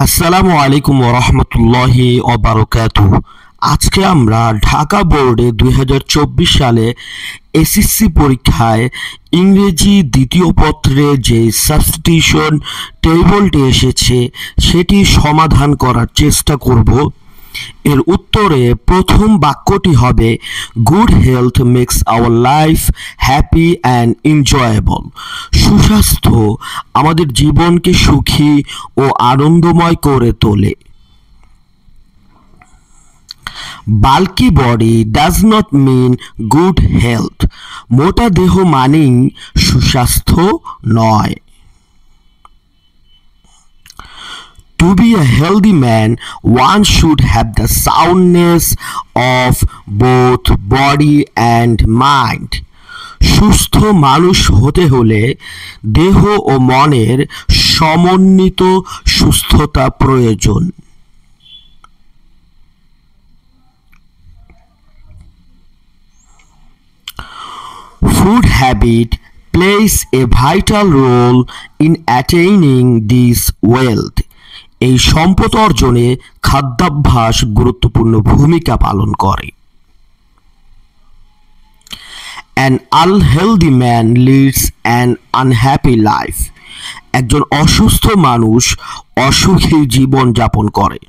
আসসালামু আলাইকুম ওয়া রাহমাতুল্লাহি ওয়া বারাকাতুহু। আজকে আমরা ঢাকা বোর্ডে ২০২৪ সালে এসএসসি পরীক্ষায় ইংরেজি দ্বিতীয় পত্রে যে সাবস্টিটিউশন টেবলটি এসেছে সেটি সমাধান করার চেষ্টা করব। এর উত্তরে প্রথম বাক্যটি হবে good health makes our life happy and enjoyable. সুস্বাস্থ্য আমাদের জীবনকে সুখী ও আনন্দময় করে তোলে। Bulky body does not mean good health. মোটা দেহ মানেই সুস্বাস্থ্য নয়। To be a healthy man, one should have the soundness of both body and mind. সুস্থ মানুষ হতে হলে দেহ ও মনের সমন্বিত সুস্থতা প্রয়োজন। Food habit plays a vital role in attaining this wealth. এই সম্পদ অর্জনে খাদ্যাভ্যাস গুরুত্বপূর্ণ ভূমিকা পালন করে। An unhealthy man leads an unhappy life. একজন অসুস্থ মানুষ অসুখী জীবন যাপন করে।